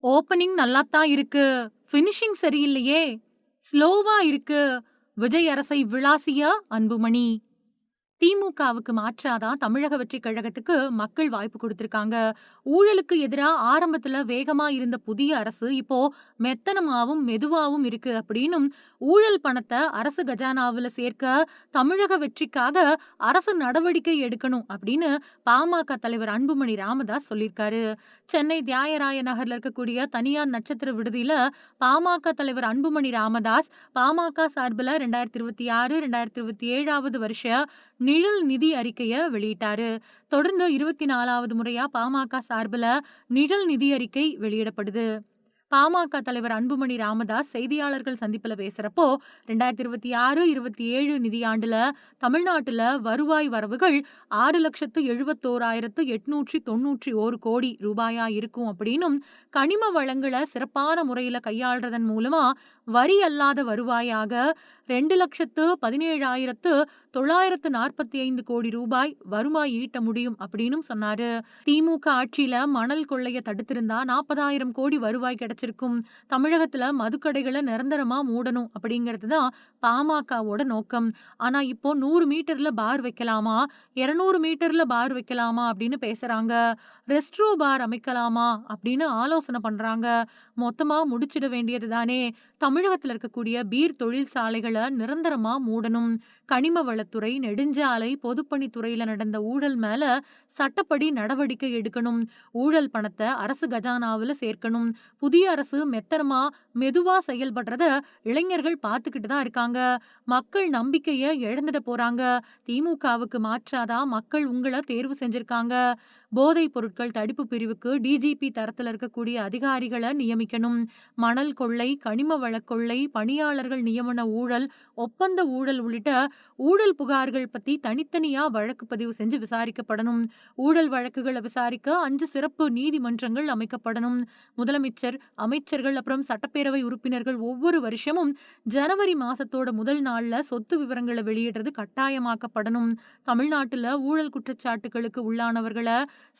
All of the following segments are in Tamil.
ஓப்பனிங் நல்லாத்தான் இருக்கு. ஃபினிஷிங் சரியில்லையே! ஸ்லோவா இருக்கு. விஜய் அரசை விளாசிய அன்புமணி. திமுகவுக்கு மாற்றா தான் தமிழக வெற்றிக் கழகத்துக்கு மக்கள் வாய்ப்பு குடுத்திருக்காங்க. ஊழலுக்கு எதிரா ஆரம்பத்துல வேகமா இருந்த புதிய அரசு, இப்போ மெத்தனமாவும், மெதுவாவும் இருக்கு அப்படின்னும், ஊழல் பணத்த அரசு கஜானாவுல சேர்க்க தமிழக வெற்றிக்காக அரசு நடவடிக்கை எடுக்கணும் அப்படின்னு பாமக தலைவர் அன்புமணி ராமதாஸ் சொல்லியிருக்காரு. சென்னை தியாகராய நகர்ல இருக்கக்கூடிய தனியார் நட்சத்திர விடுதியில பாமக தலைவர் அன்புமணி ராமதாஸ், பாமக சார்புல 2026, 2027வது வருஷ நிழல் நிதி அறிக்கைய வெளியிட்டாரு. தொடர்ந்து 24வது முறையா பாமக சார்புல நிழல் நிதி அறிக்கை வெளியிடப்படுது. பாமக தலைவர் அன்புமணி ராமதாஸ் செய்தியாளர்கள் சந்திப்புல பேசுறப்போ, 2026, 27 நிதியாண்டுல தமிழ்நாட்டுல வருவாய் வரவுகள் 6,71,891 கோடி ரூபாயா இருக்கும் அப்படின்னும், கனிம வளங்கள சிறப்பான முறையில கையாள்றதன் மூலமா வரி அல்லாத வருவாயாக 2,17,945 கோடி ரூபாய் வருவாய் ஈட்ட முடியும் அப்படின்னும் சொன்னாரு. திமுக ஆட்சியில மணல் கொள்ளைய தடுத்திருந்தா 40,000 கோடி வருவாய் கிடைச்சிருக்கும். தமிழகத்துல மதுக்கடைகள நிரந்தரமா மூடணும் அப்படிங்கிறது தான் பாமகவோட நோக்கம். ஆனா இப்போ 100 மீட்டர்ல பார் வைக்கலாமா, 200 மீட்டர்ல பார் வைக்கலாமா அப்படின்னு பேசுறாங்க. ரெஸ்ட்ரோ பார் அமைக்கலாமா அப்படின்னு ஆலோசனை பண்றாங்க. மொத்தமா முடிச்சிட வேண்டியது தானே. தமிழகத்துல இருக்கக்கூடிய பீர் தொழிற்சாலைகள நிரந்தரமா மூடணும். கனிம வளத்துறை, நெடுஞ்சாலை, பொதுப்பணித்துறையில நடந்த ஊழல் மேல சட்டப்படி நடவடிக்கை எடுக்கணும். ஊழல் பணத்த அரசு கஜானாவுல சேர்க்கணும். புதிய அரசு மெத்தனமா, மெதுவா செயல்படுறத இளைஞர்கள் பார்த்துக்கிட்டு தான் இருக்காங்க. மக்கள் நம்பிக்கைய இழந்துட போறாங்க. திமுகவுக்கு மாற்றாதான் மக்கள் உங்கள தேர்வு செஞ்சிருக்காங்க. போதைப் பொருட்கள் தடுப்பு பிரிவுக்கு டிஜிபி தரத்துல இருக்கக்கூடிய அதிகாரிகள நியமிக்கணும். மணல் கொள்ளை, கனிம வளக் கொள்ளை, பணியாளர்கள் நியமன ஊழல், ஒப்பந்த ஊழல் உள்ளிட்ட ஊழல் புகார்கள் பத்தி தனித்தனியா வழக்கு பதிவு செஞ்சு விசாரிக்கப்படணும். ஊழல் வழக்குகள விசாரிக்க 5 சிறப்பு நீதிமன்றங்கள் அமைக்கப்படணும். முதலமைச்சர், அமைச்சர்கள் அப்புறம் சட்டப்பேரவை உறுப்பினர்கள் ஒவ்வொரு வருஷமும் ஜனவரி மாசத்தோட முதல் நாள்ல சொத்து விவரங்கள வெளியிடுறது கட்டாயமாக்கப்படணும். தமிழ்நாட்டுல ஊழல் குற்றச்சாட்டுகளுக்கு உள்ளானவர்கள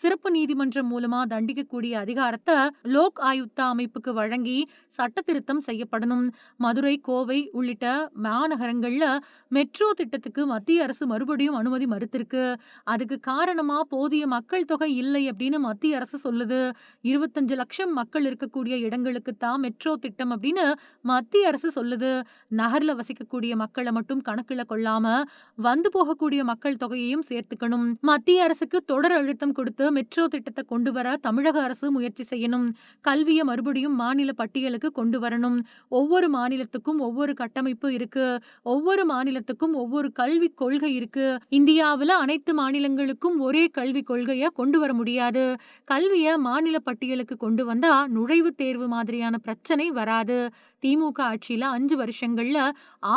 சிறப்பு நீதிமன்றம் மூலமா தண்டிக்கக்கூடிய அதிகாரத்த லோக் ஆயுக்தா அமைப்புக்கு வழங்கி சட்ட திருத்தம் செய்யப்படணும். மதுரை, கோவை உள்ளிட்ட மாநகரங்கள்ல மெட்ரோ திட்டத்துக்கு மத்திய அரசு மறுபடியும் அனுமதி மறுத்திருக்கு. அதுக்கு காரணமா போதிய மக்கள் தொகை இல்லை அப்படின்னு மத்திய அரசு சொல்லுது. 25 லட்சம் மக்கள் இருக்கக்கூடிய இடங்களுக்கு தான் மெட்ரோ திட்டம் அப்படின்னு மத்திய அரசு சொல்லுது. நகர்ல வசிக்கக்கூடிய மக்களை மட்டும் கணக்குல கொள்ளாம வந்து போகக்கூடிய மக்கள் தொகையையும் சேர்த்துக்கணும். மத்திய அரசுக்கு தொடர் அழுத்தம் கொடுத்து மெட்ரோ திட்டத்தை கொண்டு வர தமிழக அரசு முயற்சி செய்யணும். கல்விய மறுபடியும் மாநில பட்டியலுக்கு கொண்டு வரணும். ஒவ்வொரு மாநிலத்துக்கும் ஒவ்வொரு கட்டமைப்பு இருக்கு. ஒவ்வொரு மாநிலத்துக்கும் ஒவ்வொரு கல்விக் கொள்கை இருக்கு. இந்தியாவுல அனைத்து மாநிலங்களுக்கும் ஒரே கல்விக் கொள்கைய கொண்டு வர முடியாது. கல்விய மாநில பட்டியலுக்கு கொண்டு வந்தா நுழைவுத் தேர்வு மாதிரியான பிரச்சனை வராது. திமுக ஆட்சியில 5 வருஷங்கள்ல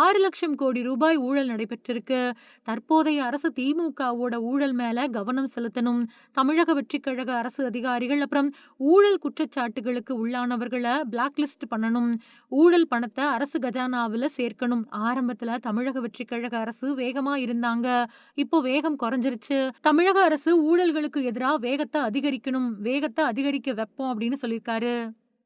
6 லட்சம் கோடி ரூபாய் ஊழல் நடைபெற்றிருக்கு. தற்போதைய அரசு திமுகவோட ஊழல் மேல கவனம் செலுத்தணும். தமிழக வெற்றிக் கழக அரசு அதிகாரிகள் அப்புறம் ஊழல் குற்றச்சாட்டுகளுக்கு உள்ளானவர்கள பிளாக் லிஸ்ட் பண்ணணும். ஊழல் பணத்த அரசு கஜானாவுல சேர்க்கணும். ஆரம்பத்துல தமிழக வெற்றிக் கழக அரசு வேகமா இருந்தாங்க. இப்போ வேகம் குறைஞ்சிருச்சு. தமிழக அரசு ஊழல்களுக்கு எதிரா வேகத்தை அதிகரிக்கணும். வேகத்தை அதிகரிக்க வைப்போம் அப்படின்னு சொல்லியிருக்காரு.